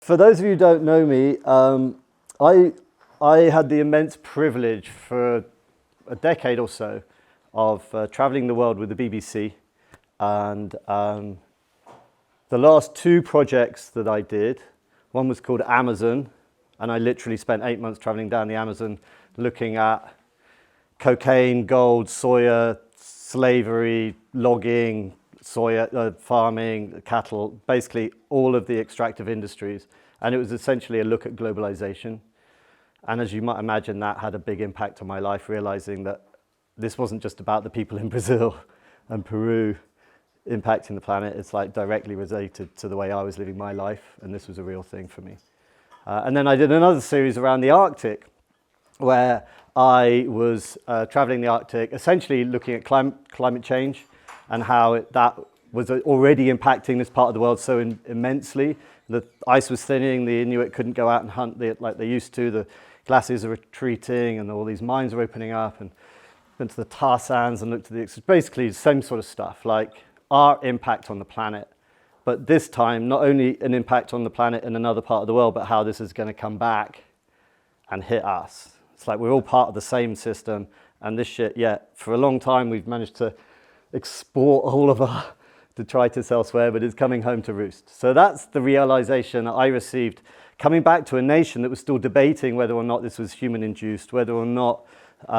For those of you who don't know me, I had the immense privilege for a decade or so of traveling the world with the BBC, and the last two projects that I did, one was called Amazon, and I literally spent 8 months traveling down the Amazon looking at cocaine, gold, soya, slavery, logging, soya, farming, cattle, basically all of the extractive industries. And it was essentially a look at globalization. And as you might imagine, that had a big impact on my life, realizing that this wasn't just about the people in Brazil and Peru impacting the planet. It's like directly related to the way I was living my life, and this was a real thing for me. And then I did another series around the Arctic, where I was traveling the Arctic, essentially looking at climate change and how that was already impacting this part of the world so immensely. The ice was thinning, the Inuit couldn't go out and hunt like they used to, the glaciers are retreating, and all these mines are opening up, and went to the tar sands and looked at basically the same sort of stuff, like our impact on the planet. But this time, not only an impact on the planet in another part of the world, but how this is going to come back and hit us. It's like we're all part of the same system, and this shit, for a long time we've managed to export all of our detritus elsewhere, but it's coming home to roost. So that's the realization I received coming back to a nation that was still debating whether or not this was human-induced, whether or not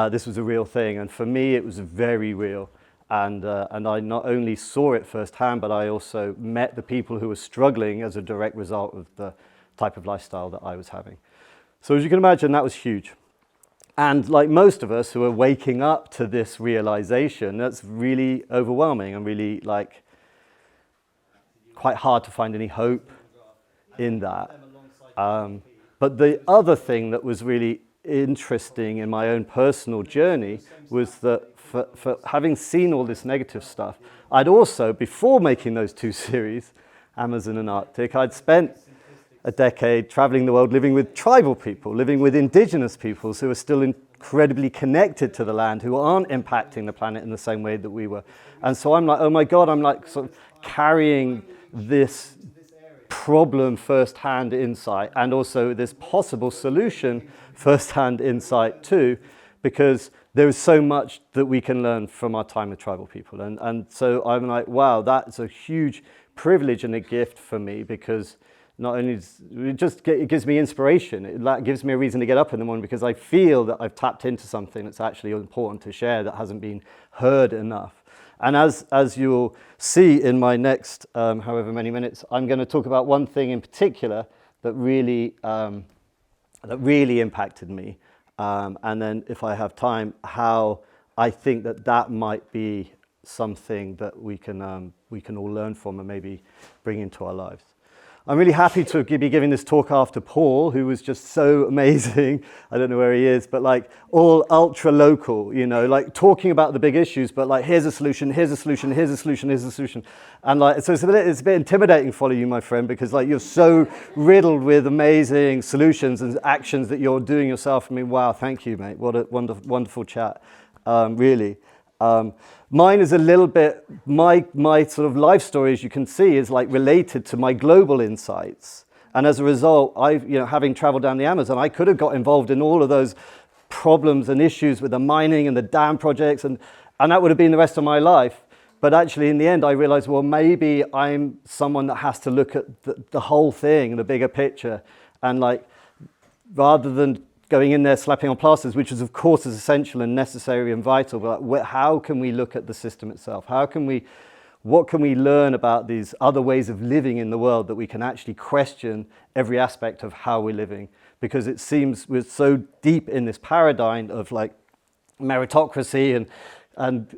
this was a real thing. And for me, it was very real. And I not only saw it firsthand, but I also met the people who were struggling as a direct result of the type of lifestyle that I was having. So as you can imagine, that was huge. And like most of us who are waking up to this realization, that's really overwhelming and really like quite hard to find any hope in that. But the other thing that was really interesting in my own personal journey was that for having seen all this negative stuff, I'd also, before making those two series, Amazon and Arctic, I'd spent a decade traveling the world living with tribal people, living with indigenous peoples who are still incredibly connected to the land, who aren't impacting the planet in the same way that we were. And so I'm like, oh my God, I'm like sort of carrying this problem first-hand insight, and also this possible solution first-hand insight too, because there is so much that we can learn from our time with tribal people. And so I'm like, wow, that's a huge privilege and a gift for me, because not only it gives me inspiration, it gives me a reason to get up in the morning, because I feel that I've tapped into something that's actually important to share that hasn't been heard enough. And as you'll see in my next however many minutes, I'm going to talk about one thing in particular that really impacted me. And then if I have time, how I think that might be something that we can all learn from and maybe bring into our lives. I'm really happy to be giving this talk after Paul, who was just so amazing. I don't know where he is, but like all ultra local, you know, like talking about the big issues, but like here's a solution, here's a solution, here's a solution, here's a solution. And like, so it's a bit intimidating to follow you, my friend, because like you're so riddled with amazing solutions and actions that you're doing yourself. I mean, wow, thank you, mate. What a wonderful chat, really. Mine is a little bit, my sort of life story, as you can see, is like related to my global insights. And as a result, having traveled down the Amazon, I could have got involved in all of those problems and issues with the mining and the dam projects, and that would have been the rest of my life. But actually, in the end, I realized, well, maybe I'm someone that has to look at the whole thing, the bigger picture, and like, rather than going in there slapping on plasters, which is of course is essential and necessary and vital, but how can we look at the system itself? What can we learn about these other ways of living in the world that we can actually question every aspect of how we're living? Because it seems we're so deep in this paradigm of like meritocracy and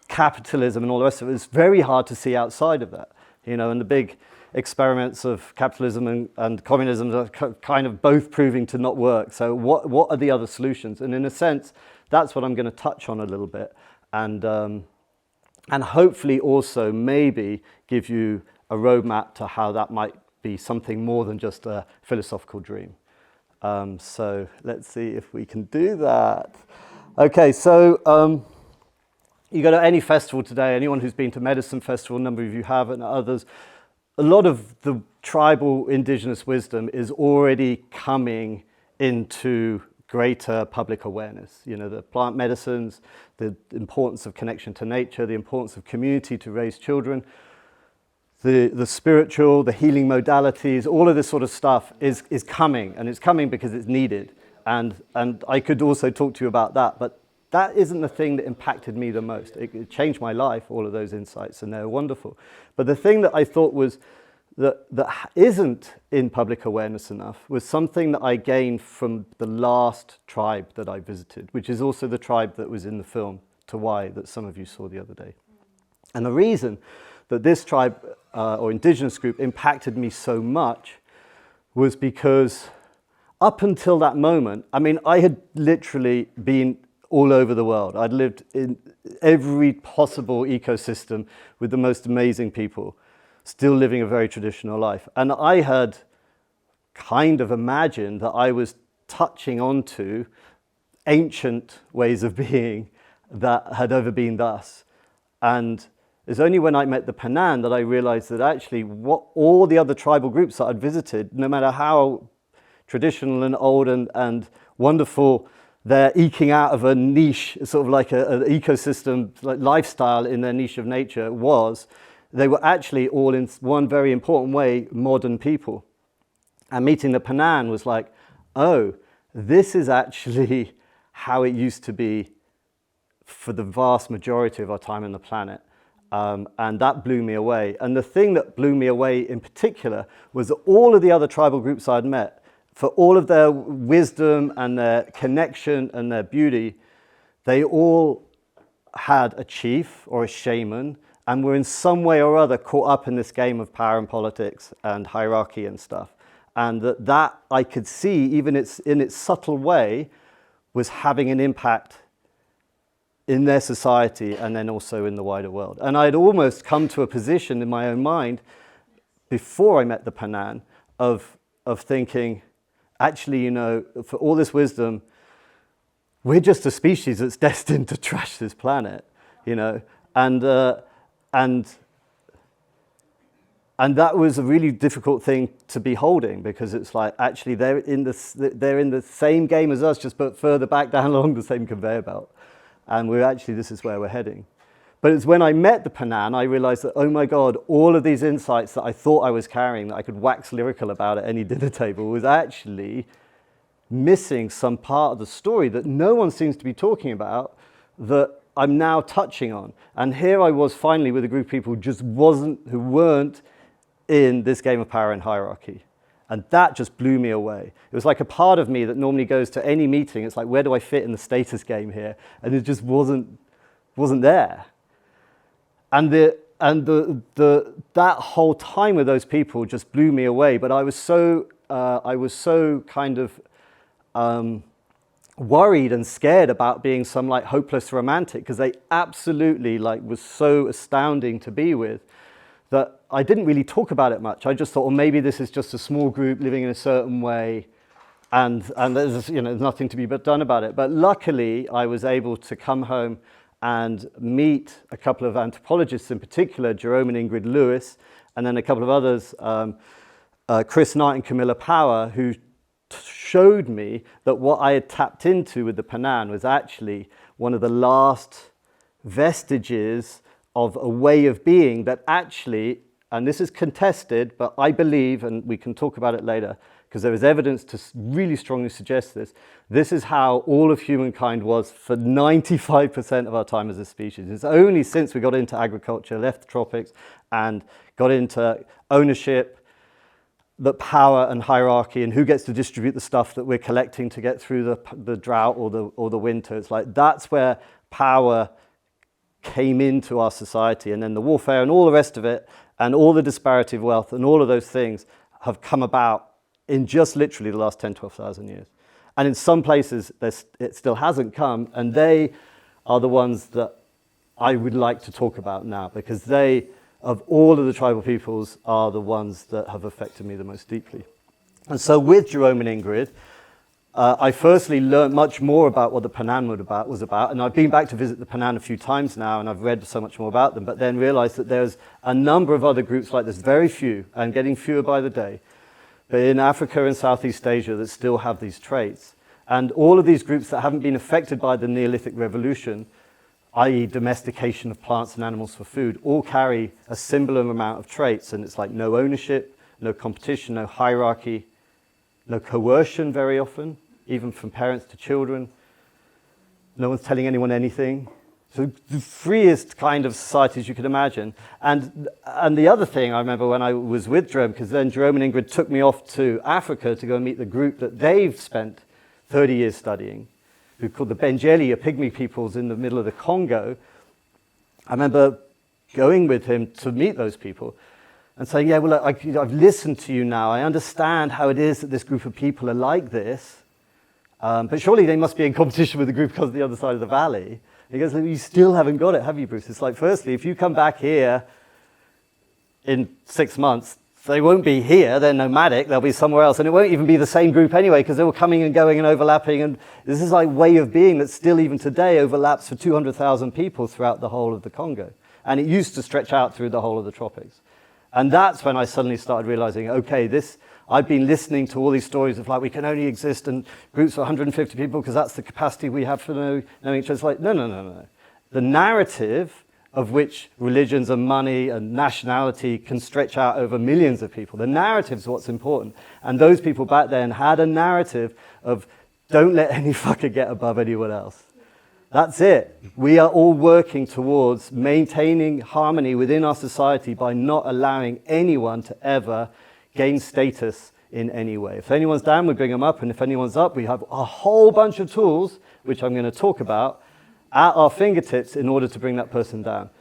capitalism and all the rest of it. It's very hard to see outside of that, you know, and the big experiments of capitalism and communism are kind of both proving to not work. So what are the other solutions? And in a sense, that's what I'm going to touch on a little bit, and hopefully also maybe give you a roadmap to how that might be something more than just a philosophical dream. So let's see if we can do that. Okay, so you go to any festival today, anyone who's been to Medicine Festival, a number of you have, and others, a lot of the tribal indigenous wisdom is already coming into greater public awareness. You know, the plant medicines, the importance of connection to nature, the importance of community to raise children, the spiritual, the healing modalities, all of this sort of stuff is coming, and it's coming because it's needed. And I could also talk to you about that, but that isn't the thing that impacted me the most. It changed my life, all of those insights, and they're wonderful. But the thing that I thought was that isn't in public awareness enough was something that I gained from the last tribe that I visited, which is also the tribe that was in the film Tawai that some of you saw the other day. And the reason that this tribe or indigenous group impacted me so much was because up until that moment, I mean, I had literally been all over the world. I'd lived in every possible ecosystem with the most amazing people, still living a very traditional life. And I had kind of imagined that I was touching onto ancient ways of being that had ever been thus. And it's only when I met the Panan that I realized that actually what all the other tribal groups that I'd visited, no matter how traditional and old and wonderful they're eking out of a niche, sort of like an ecosystem like lifestyle in their niche of nature was, they were actually all in one very important way modern people. And meeting the Panan was like, oh, this is actually how it used to be for the vast majority of our time on the planet. And that blew me away. And the thing that blew me away in particular was that all of the other tribal groups I'd met, for all of their wisdom and their connection and their beauty, they all had a chief or a shaman and were in some way or other caught up in this game of power and politics and hierarchy and stuff. And that I could see, even in its subtle way, was having an impact in their society and then also in the wider world. And I'd almost come to a position in my own mind before I met the Panan of thinking, actually, you know, for all this wisdom, we're just a species that's destined to trash this planet, you know, and that was a really difficult thing to be holding, because it's like actually they're in the same game as us, just but further back down along the same conveyor belt, and this is where we're heading. But it's when I met the Panan, I realized that, oh my God, all of these insights that I thought I was carrying, that I could wax lyrical about at any dinner table, was actually missing some part of the story that no one seems to be talking about, that I'm now touching on. And here I was finally with a group of people who weren't in this game of power and hierarchy. And that just blew me away. It was like a part of me that normally goes to any meeting. It's like, where do I fit in the status game here? And it just wasn't there. And that whole time with those people just blew me away. But I was so kind of worried and scared about being some like hopeless romantic, because they absolutely like was so astounding to be with, that I didn't really talk about it much. I just thought, well, maybe this is just a small group living in a certain way, and there's, you know, there's nothing to be done about it. But luckily, I was able to come home and meet a couple of anthropologists, in particular, Jerome and Ingrid Lewis, and then a couple of others, Chris Knight and Camilla Power, who showed me that what I had tapped into with the Panan was actually one of the last vestiges of a way of being that actually, and this is contested, but I believe, and we can talk about it later, because there is evidence to really strongly suggest this is how all of humankind was for 95% of our time as a species. It's only since we got into agriculture, left the tropics, and got into ownership, that power and hierarchy and who gets to distribute the stuff that we're collecting to get through the drought or the winter. It's like that's where power came into our society, and then the warfare and all the rest of it, and all the disparity of wealth and all of those things have come about in just literally the last 10, 12,000 years. And in some places, it still hasn't come, and they are the ones that I would like to talk about now, because they, of all of the tribal peoples, are the ones that have affected me the most deeply. And so with Jerome and Ingrid, I firstly learned much more about what the Penan was about, and I've been back to visit the Penan a few times now, and I've read so much more about them, but then realized that there's a number of other groups like this, very few, and getting fewer by the day, but in Africa and Southeast Asia that still have these traits. And all of these groups that haven't been affected by the Neolithic Revolution, i.e. domestication of plants and animals for food, all carry a similar amount of traits, and it's like no ownership, no competition, no hierarchy, no coercion very often, even from parents to children. No one's telling anyone anything. So the freest kind of societies you could imagine. And the other thing I remember when I was with Jerome, because then Jerome and Ingrid took me off to Africa to go and meet the group that they've spent 30 years studying, who are called the Benjeli, a pygmy peoples in the middle of the Congo. I remember going with him to meet those people and saying, yeah, well, I've listened to you now. I understand how it is that this group of people are like this, but surely they must be in competition with the group because of the other side of the valley. And he goes, you still haven't got it, have you, Bruce? It's like, firstly, if you come back here in 6 months, they won't be here, they're nomadic, they'll be somewhere else, and it won't even be the same group anyway, because they were coming and going and overlapping, and this is like way of being that still even today overlaps for 200,000 people throughout the whole of the Congo. And it used to stretch out through the whole of the tropics. And that's when I suddenly started realizing, okay, I've been listening to all these stories of like, we can only exist in groups of 150 people because that's the capacity we have for knowing each other. It's like, no. The narrative of which religions and money and nationality can stretch out over millions of people. The narrative's what's important. And those people back then had a narrative of don't let any fucker get above anyone else. That's it. We are all working towards maintaining harmony within our society by not allowing anyone to ever gain status in any way. If anyone's down, we bring them up, and if anyone's up, we have a whole bunch of tools, which I'm going to talk about, at our fingertips in order to bring that person down.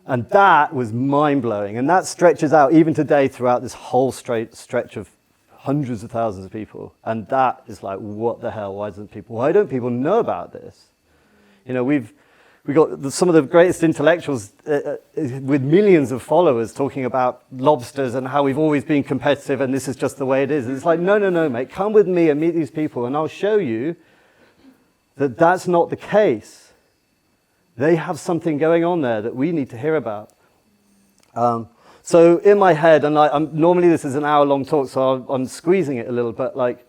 And that was mind-blowing, and that stretches out even today throughout this whole stretch of hundreds of thousands of people. And that is like, what the hell? Why don't people know about this? You know, we've got some of the greatest intellectuals with millions of followers talking about lobsters and how we've always been competitive and this is just the way it is. And it's like, no, mate, come with me and meet these people and I'll show you that that's not the case. They have something going on there that we need to hear about. So in my head, and normally this is an hour-long talk, so I'm squeezing it a little, but like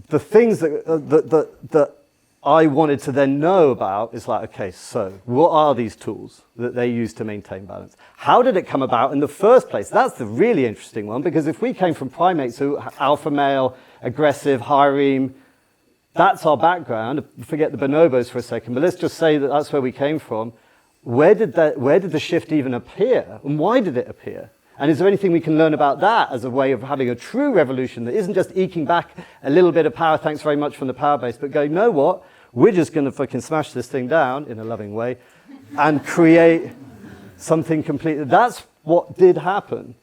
the things that I wanted to then know about is like, okay, so what are these tools that they use to maintain balance? How did it come about in the first place? That's the really interesting one, because if we came from primates who alpha male, aggressive, harem, that's our background. Forget the bonobos for a second, but let's just say that that's where we came from. Where did the shift even appear? And why did it appear? And is there anything we can learn about that as a way of having a true revolution that isn't just eking back a little bit of power, thanks very much, from the power base, but going, you know what? We're just going to fucking smash this thing down in a loving way and create something completely. That's what did happen.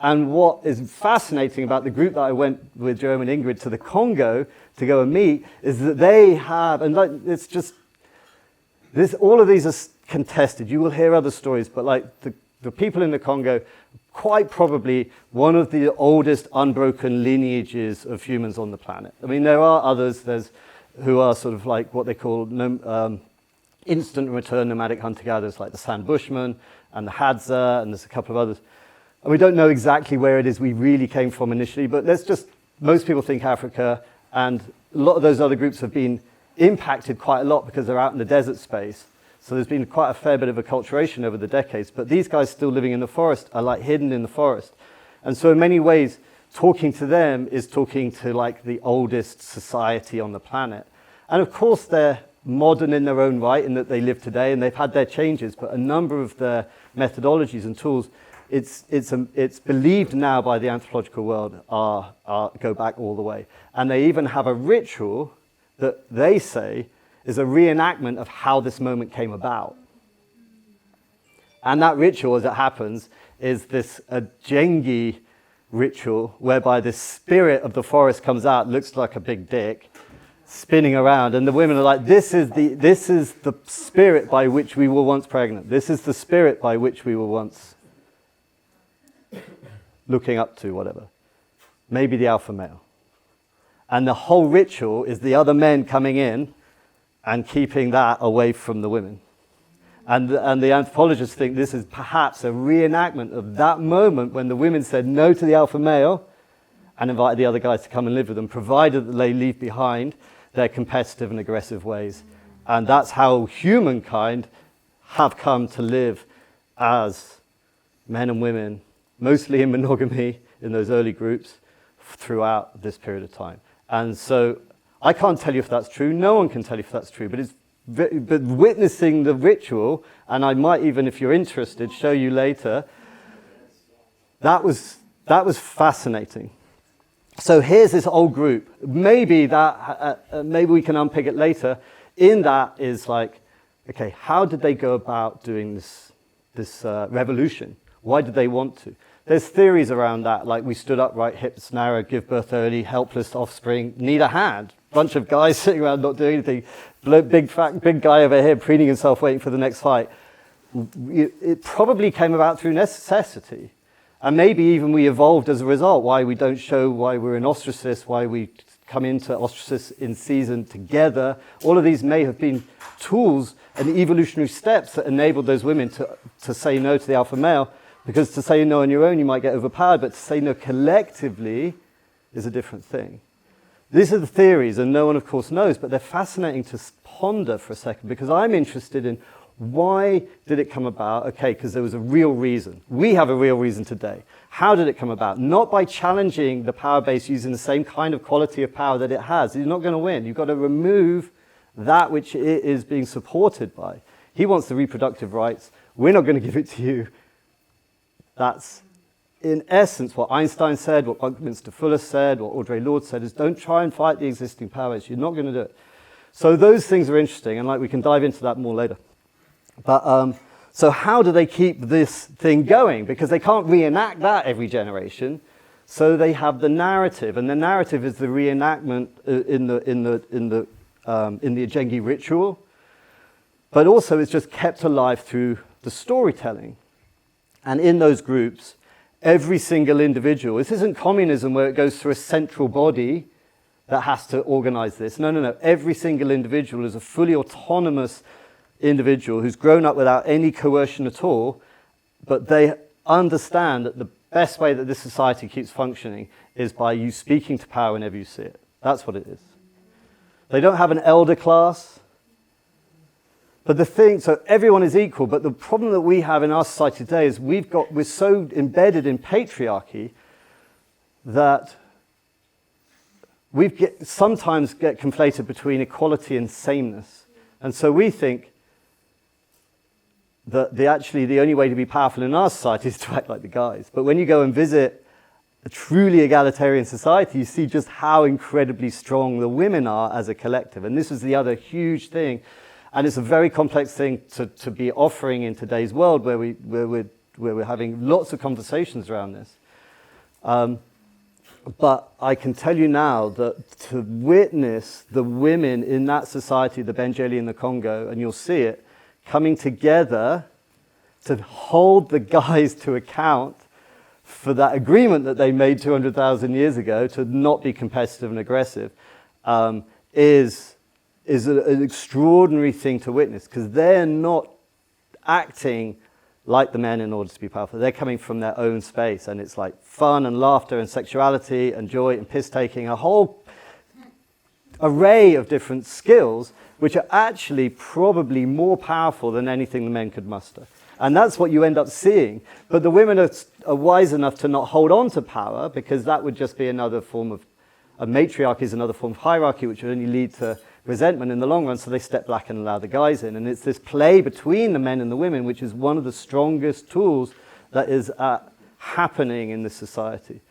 And what is fascinating about the group that I went with Jerome and Ingrid to the Congo to go and meet is that they have, and like, it's just, this, all of these are contested. You will hear other stories, but like the people in the Congo, quite probably one of the oldest unbroken lineages of humans on the planet. I mean, there are others, who are sort of like what they call instant return nomadic hunter-gatherers, like the San Bushmen and the Hadza, and there's a couple of others. And we don't know exactly where it is we really came from initially, but most people think Africa, and a lot of those other groups have been impacted quite a lot because they're out in the desert space. So there's been quite a fair bit of acculturation over the decades, but these guys still living in the forest are like hidden in the forest. And so in many ways, talking to them is talking to like the oldest society on the planet. And of course they're modern in their own right in that they live today and they've had their changes, but a number of their methodologies and tools, it's believed now by the anthropological world go back all the way. And they even have a ritual that they say is a reenactment of how this moment came about. And that ritual, as it happens, is this Jengi ritual whereby the spirit of the forest comes out, looks like a big dick, spinning around, and the women are like, this is the spirit by which we were once pregnant. This is the spirit by which we were once looking up to, whatever. Maybe the alpha male. And the whole ritual is the other men coming in and keeping that away from the women. And the anthropologists think this is perhaps a reenactment of that moment when the women said no to the alpha male and invited the other guys to come and live with them, provided that they leave behind their competitive and aggressive ways. And that's how humankind have come to live as men and women, mostly in monogamy in those early groups, throughout this period of time. And so I can't tell you if that's true. No one can tell you if that's true, but witnessing the ritual, and I might even, if you're interested, show you later, that was fascinating. So here's this old group. Maybe we can unpick it later. In that is like, okay, how did they go about doing this revolution? Why did they want to? There's theories around that, like we stood upright, hips narrow, give birth early, helpless offspring, need a hand. Bunch of guys sitting around not doing anything. Big guy over here preening himself, waiting for the next fight. It probably came about through necessity. And maybe even we evolved as a result, why we don't show why we're in ostracis, why we come into ostracis in season together. All of these may have been tools and evolutionary steps that enabled those women to say no to the alpha male. Because to say no on your own, you might get overpowered, but to say no collectively is a different thing. These are the theories, and no one, of course, knows, but they're fascinating to ponder for a second, because I'm interested in why did it come about? Okay, because there was a real reason. We have a real reason today. How did it come about? Not by challenging the power base using the same kind of quality of power that it has. You're not going to win. You've got to remove that which it is being supported by. He wants the reproductive rights. We're not going to give it to you. That's, in essence, what Einstein said, what Buckminster Fuller said, what Audre Lorde said, is don't try and fight the existing powers. You're not going to do it. So those things are interesting, and we can dive into that more later. But so how do they keep this thing going? Because they can't reenact that every generation. So they have the narrative, and the narrative is the reenactment in the Ajengi ritual, but also it's just kept alive through the storytelling. And in those groups, every single individual, this isn't communism where it goes through a central body that has to organize this. No. Every single individual is a fully autonomous individual who's grown up without any coercion at all, but they understand that the best way that this society keeps functioning is by you speaking to power whenever you see it. That's what it is. They don't have an elder class. But so everyone is equal, but the problem that we have in our society today is we're so embedded in patriarchy that sometimes get conflated between equality and sameness. And so we think that the only way to be powerful in our society is to act like the guys. But when you go and visit a truly egalitarian society, you see just how incredibly strong the women are as a collective. And this is the other huge thing. And it's a very complex thing to be offering in today's world where we're having lots of conversations around this. But I can tell you now that to witness the women in that society, the Benjeli and the Congo, and you'll see it, coming together to hold the guys to account for that agreement that they made 200,000 years ago to not be competitive and aggressive, is an extraordinary thing to witness, because they're not acting like the men in order to be powerful. They're coming from their own space, and it's like fun and laughter and sexuality and joy and piss-taking, a whole array of different skills which are actually probably more powerful than anything the men could muster. And that's what you end up seeing. But the women are wise enough to not hold on to power, because that would just be another form of matriarchy, is another form of hierarchy, which would only lead to resentment in the long run, so they step back and allow the guys in. And it's this play between the men and the women, which is one of the strongest tools that is happening in this society.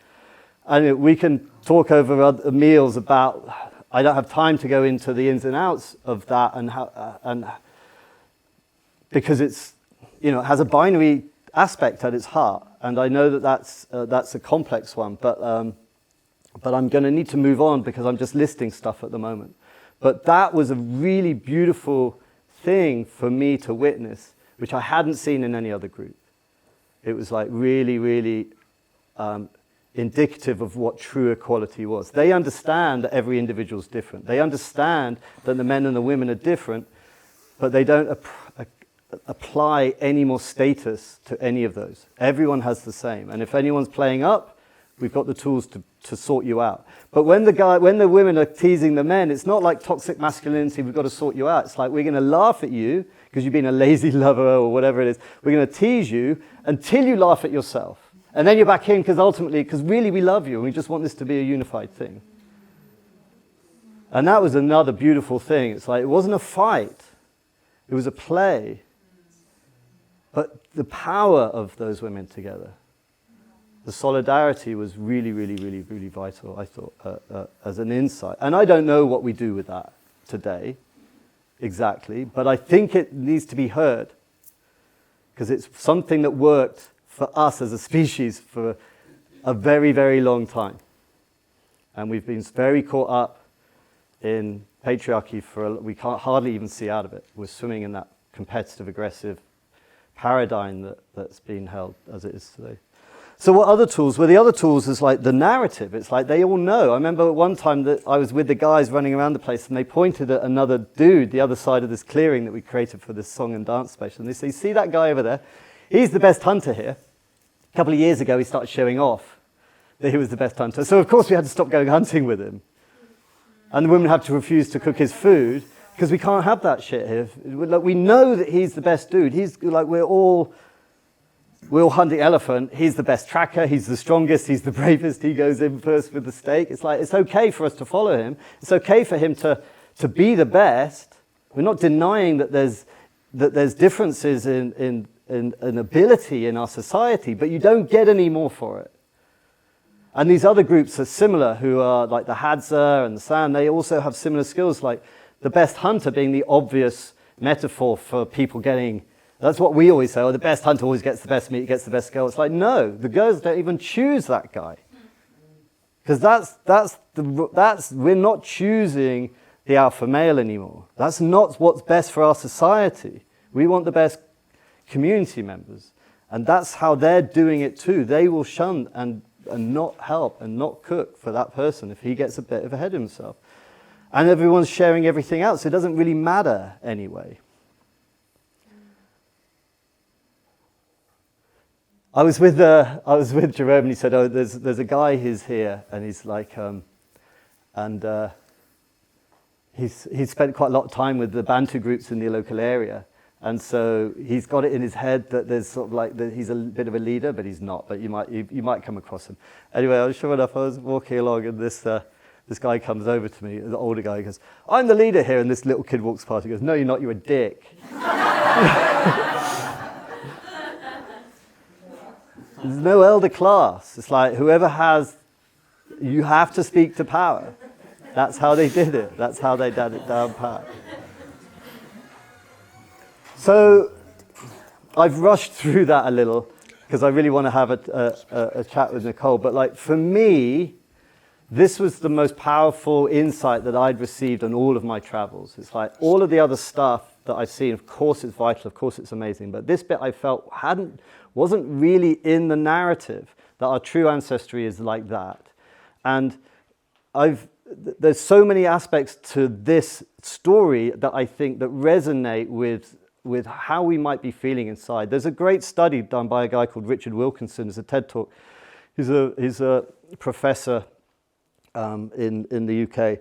And we can talk over other meals about, I don't have time to go into the ins and outs of that, and how, and because it's, it has a binary aspect at its heart. And I know that that's a complex one, but I'm going to need to move on because I'm just listing stuff at the moment. But that was a really beautiful thing for me to witness, which I hadn't seen in any other group. It was like really, really indicative of what true equality was. They understand that every individual is different. They understand that the men and the women are different, but they don't apply any more status to any of those. Everyone has the same. And if anyone's playing up, we've got the tools to sort you out. But when the women are teasing the men, it's not like toxic masculinity, we've got to sort you out. It's like, we're going to laugh at you because you've been a lazy lover or whatever it is. We're going to tease you until you laugh at yourself. And then you're back in because really we love you and we just want this to be a unified thing. And that was another beautiful thing. It's like, it wasn't a fight. It was a play. But the power of those women together, the solidarity was really, really, really, really vital, I thought, as an insight. And I don't know what we do with that today exactly, but I think it needs to be heard because it's something that worked for us as a species for a very, very long time. And we've been very caught up in patriarchy we can't hardly even see out of it. We're swimming in that competitive, aggressive paradigm that's been held as it is today. So what other tools? Well, the other tools is like the narrative. It's like they all know. I remember one time that I was with the guys running around the place and they pointed at another dude, the other side of this clearing that we created for this song and dance space. And they say, see that guy over there? He's the best hunter here. A couple of years ago, he started showing off that he was the best hunter. So of course we had to stop going hunting with him. And the women had to refuse to cook his food because we can't have that shit here. Like, we know that he's the best dude. He's like, we're all hunting elephant. He's the best tracker. He's the strongest. He's the bravest. He goes in first with the stake. It's like, it's okay for us to follow him. It's okay for him to be the best. We're not denying that there's differences in ability in our society, but you don't get any more for it. And these other groups are similar, who are like the Hadza and the San. They also have similar skills, like the best hunter being the obvious metaphor for people getting. That's what we always say. Oh, the best hunter always gets the best meat, gets the best girl. It's like, no, the girls don't even choose that guy, because we're not choosing the alpha male anymore. That's not what's best for our society. We want the best community members, and that's how they're doing it too. They will shun and not help and not cook for that person if he gets a bit of ahead of himself. And everyone's sharing everything else. So it doesn't really matter anyway. I was with Jerome, and he said, "Oh, there's a guy who's here, and he's like, he's spent quite a lot of time with the Bantu groups in the local area, and so he's got it in his head that there's sort of like that he's a bit of a leader, but he's not. But you might come across him. Anyway, sure enough, I was walking along, and this guy comes over to me, the older guy. He goes, "I'm the leader here," and this little kid walks past. He goes, "No, you're not. You're a dick." There's no elder class. It's like whoever has, you have to speak to power. That's how they did it. That's how they did it down pat. So I've rushed through that a little because I really want to have a chat with Nicole. But like for me, this was the most powerful insight that I'd received on all of my travels. It's like all of the other stuff that I've seen, of course it's vital, of course it's amazing, but this bit I felt wasn't really in the narrative that our true ancestry is like that. And there's so many aspects to this story that I think that resonate with how we might be feeling inside. There's a great study done by a guy called Richard Wilkinson. It's a TED Talk. He's a professor in the UK.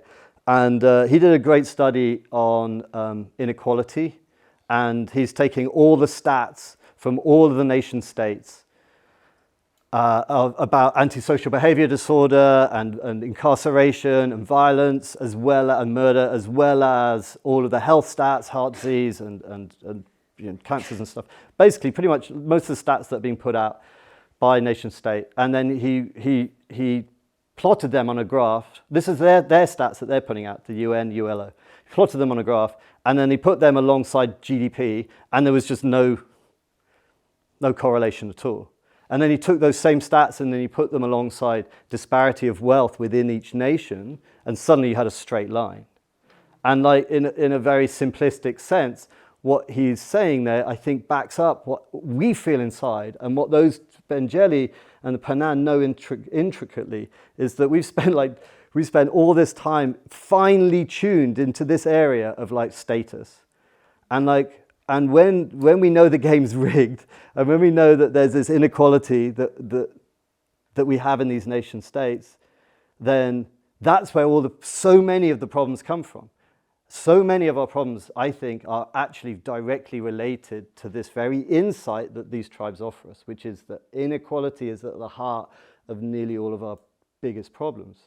And he did a great study on inequality. And he's taking all the stats from all of the nation states about antisocial behavior disorder and incarceration and violence, as well as murder, as well as all of the health stats, heart disease and cancers and stuff. Basically, pretty much most of the stats that are being put out by nation state. And then he plotted them on a graph. This is their stats that they're putting out, the UN, ULO. He plotted them on a graph, and then he put them alongside GDP, and there was just no correlation at all. And then he took those same stats and then he put them alongside disparity of wealth within each nation, and suddenly you had a straight line. And like in a very simplistic sense, what he's saying there, I think, backs up what we feel inside and what those Benjeli and the Panan know intricately is that we spent all this time finely tuned into this area of like status. And when we know the game's rigged, and when we know that there's this inequality that we have in these nation states, then that's where so many of the problems come from. So many of our problems, I think, are actually directly related to this very insight that these tribes offer us, which is that inequality is at the heart of nearly all of our biggest problems.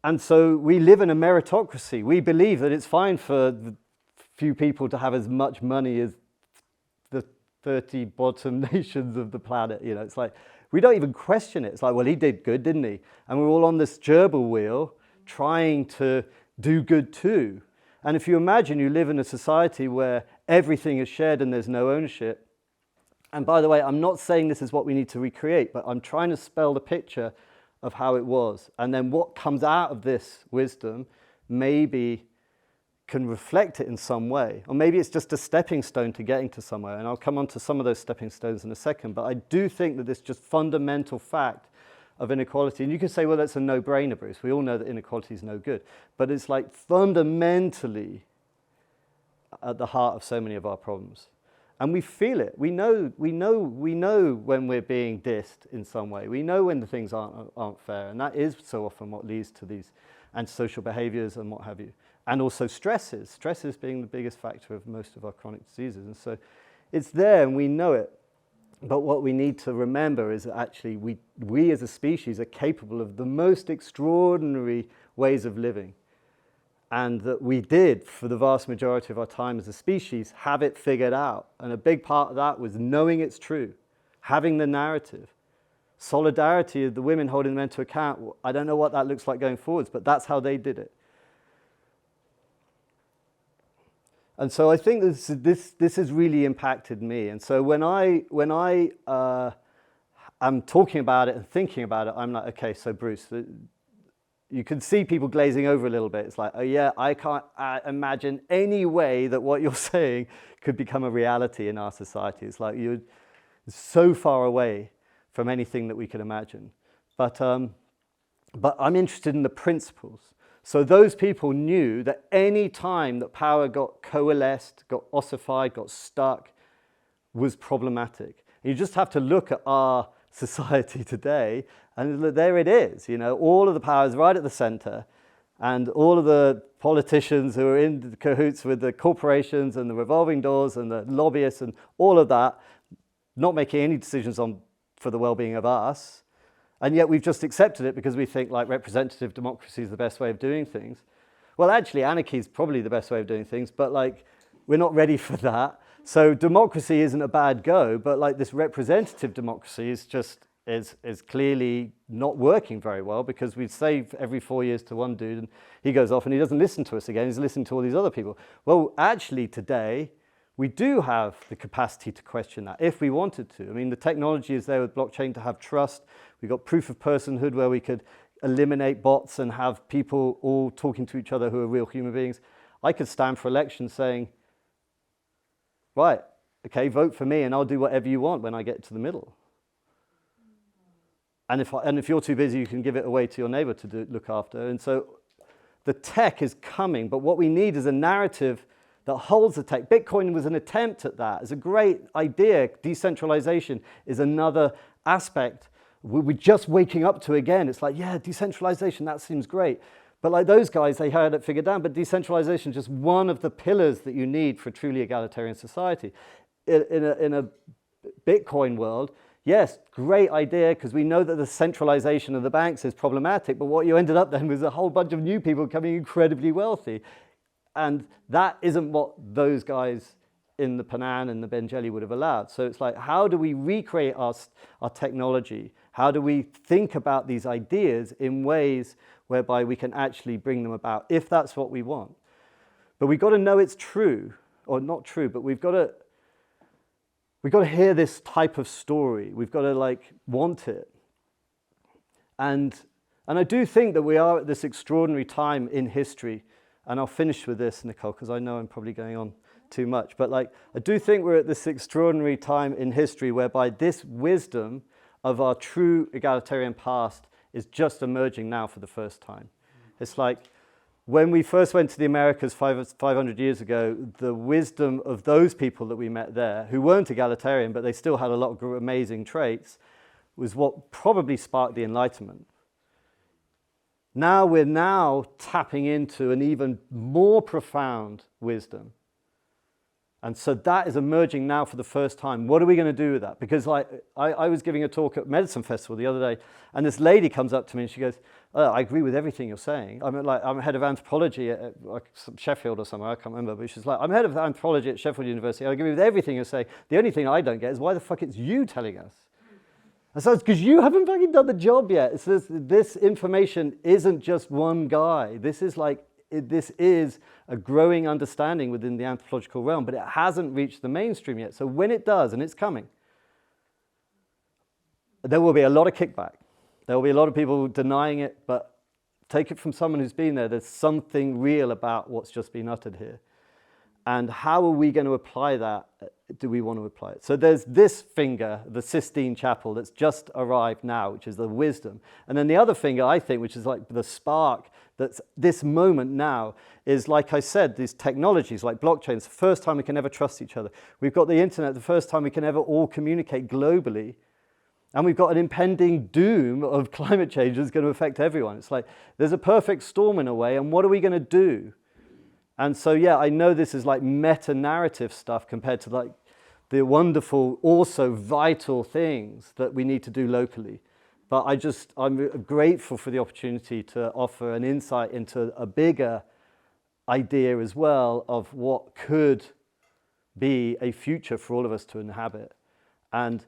And so we live in a meritocracy. We believe that it's fine for the few people to have as much money as the 30 bottom nations of the planet. You know, it's like, we don't even question it. It's like, well, he did good, didn't he? And we're all on this gerbil wheel trying to do good too. And if you imagine you live in a society where everything is shared and there's no ownership, and by the way, I'm not saying this is what we need to recreate, but I'm trying to spell the picture of how it was. And then what comes out of this wisdom maybe can reflect it in some way. Or maybe it's just a stepping stone to getting to somewhere. And I'll come on to some of those stepping stones in a second. But I do think that this just fundamental fact of inequality, and you can say, well, that's a no-brainer, Bruce. We all know that inequality is no good. But it's like fundamentally at the heart of so many of our problems. And we feel it. We know when we're being dissed in some way. We know when the things aren't fair. And that is so often what leads to these antisocial behaviors and what have you. And also stresses being the biggest factor of most of our chronic diseases. And so it's there and we know it. But what we need to remember is that actually we as a species are capable of the most extraordinary ways of living. And that we did, for the vast majority of our time as a species, have it figured out. And a big part of that was knowing it's true, having the narrative. Solidarity of the women holding the men to account. I don't know what that looks like going forwards, but that's how they did it. And so I think this has really impacted me. And so when I am talking about it and thinking about it, I'm like, okay, so Bruce, you can see people glazing over a little bit. It's like, oh yeah, I can't imagine any way that what you're saying could become a reality in our society. It's like you're so far away from anything that we could imagine. But I'm interested in the principles. So those people knew that any time that power got coalesced, got ossified, got stuck, was problematic. You just have to look at our society today, and there it is. You know, all of the power is right at the center, and all of the politicians who are in cahoots with the corporations and the revolving doors and the lobbyists and all of that, not making any decisions for the well-being of us. And yet we've just accepted it because we think like representative democracy is the best way of doing things. Well, actually, anarchy is probably the best way of doing things, but like we're not ready for that. So democracy isn't a bad go, but like this representative democracy is clearly not working very well, because we say every 4 years to one dude and he goes off and he doesn't listen to us again. He's listening to all these other people. Well, actually today, we do have the capacity to question that if we wanted to. I mean, the technology is there with blockchain to have trust. We've got proof of personhood where we could eliminate bots and have people all talking to each other who are real human beings. I could stand for election saying, right, okay, vote for me and I'll do whatever you want when I get to the middle. And if you're too busy, you can give it away to your neighbor to look after. And so the tech is coming, but what we need is a narrative that holds the tech. Bitcoin was an attempt at that. It's a great idea. Decentralization is another aspect we're just waking up to again. It's like, yeah, decentralization, that seems great. But like those guys, they had it figured out. But decentralization is just one of the pillars that you need for a truly egalitarian society. In a Bitcoin world, yes, great idea, because we know that the centralization of the banks is problematic. But what you ended up then was a whole bunch of new people becoming incredibly wealthy. And that isn't what those guys in the Panan and the Benjeli would have allowed. So it's like, how do we recreate our technology? How do we think about these ideas in ways whereby we can actually bring them about, if that's what we want? But we've got to know it's true, or not true, but we've got to hear this type of story. We've got to like want it. And I do think that we are at this extraordinary time in history. And I'll finish with this, Nicole, because I know I'm probably going on too much. But like, I do think we're at this extraordinary time in history whereby this wisdom of our true egalitarian past is just emerging now for the first time. It's like when we first went to the Americas 500 years ago, the wisdom of those people that we met there, who weren't egalitarian, but they still had a lot of amazing traits, was what probably sparked the Enlightenment. Now we're tapping into an even more profound wisdom. And so that is emerging now for the first time. What are we going to do with that? Because like I was giving a talk at Medicine Festival the other day, and this lady comes up to me and she goes, "Oh, I agree with everything you're saying. I'm head of anthropology at Sheffield or somewhere, I can't remember, but she's like, I'm head of anthropology at Sheffield University. I agree with everything you're saying. The only thing I don't get is why the fuck it's you telling us." And so it's because you haven't fucking done the job yet. It's this information isn't just one guy. This is a growing understanding within the anthropological realm, but it hasn't reached the mainstream yet. So when it does, and it's coming, there will be a lot of kickback. There will be a lot of people denying it, but take it from someone who's been there. There's something real about what's just been uttered here. And how are we going to apply that? Do we want to apply it? So there's this finger, the Sistine Chapel, that's just arrived now, which is the wisdom. And then the other finger, I think, which is like the spark, that's this moment now, is like I said, these technologies like blockchains, the first time we can ever trust each other. We've got the internet, the first time we can ever all communicate globally. And we've got an impending doom of climate change that's going to affect everyone. It's like there's a perfect storm in a way, and what are we going to do? And so, yeah, I know this is like meta-narrative stuff compared to like the wonderful, also vital things that we need to do locally. But I'm grateful for the opportunity to offer an insight into a bigger idea as well of what could be a future for all of us to inhabit. And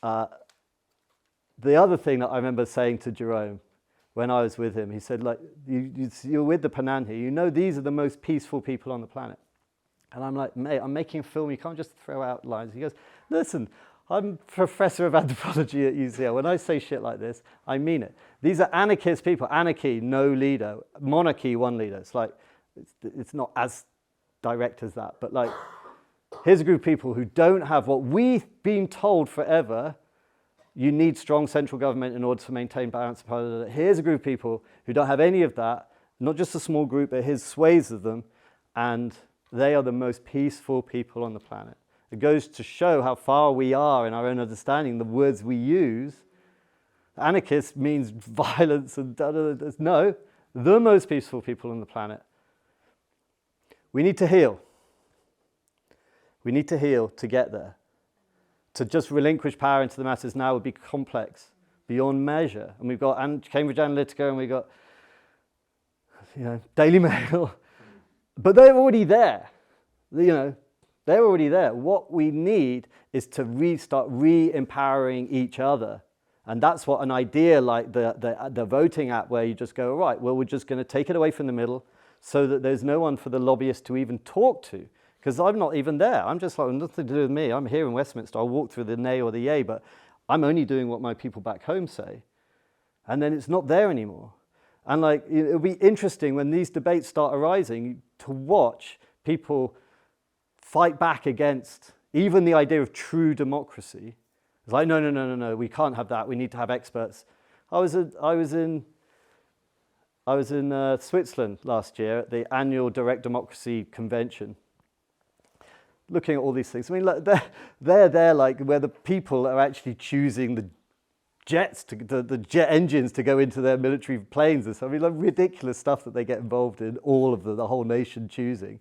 the other thing that I remember saying to Jerome when I was with him, he said, like, you're with the Panani, you know these are the most peaceful people on the planet. And I'm like, mate, I'm making a film, you can't just throw out lines. He goes, listen, I'm professor of anthropology at UCL. When I say shit like this, I mean it. These are anarchist people. Anarchy, no leader. Monarchy, one leader. It's like, it's not as direct as that. But like, here's a group of people who don't have what we've been told forever. You need strong central government in order to maintain balance of power. Here's a group of people who don't have any of that. Not just a small group, but here's swathes of them. And they are the most peaceful people on the planet. It goes to show how far we are in our own understanding, the words we use. Anarchist means violence and no, the most peaceful people on the planet. We need to heal. We need to heal to get there. To just relinquish power into the masses now would be complex, beyond measure. And we've got Cambridge Analytica and we've got Daily Mail. But they're already there. They're already there. What we need is to restart re-empowering each other. And that's what an idea like the voting app, where you just go, right, well, we're just going to take it away from the middle so that there's no one for the lobbyists to even talk to. Because I'm not even there. I'm just like, nothing to do with me. I'm here in Westminster. I'll walk through the nay or the yay, but I'm only doing what my people back home say. And then it's not there anymore. And like, it'll be interesting when these debates start arising to watch people fight back against even the idea of true democracy. It's like, no, we can't have that. We need to have experts. I was in Switzerland last year at the annual Direct Democracy Convention, looking at all these things. I mean, like, they're there, like, where the people are actually choosing the jets, the jet engines to go into their military planes and stuff. I mean, like, ridiculous stuff that they get involved in, all of the whole nation choosing.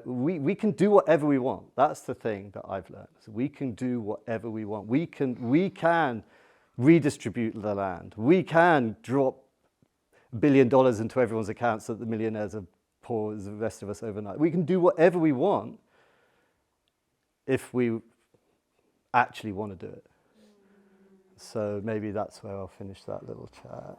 We can do whatever we want. That's the thing that I've learned. So we can do whatever we want. We can redistribute the land. We can drop $1 billion into everyone's accounts so that the millionaires are poor as the rest of us overnight. We can do whatever we want if we actually want to do it. So maybe that's where I'll finish that little chat.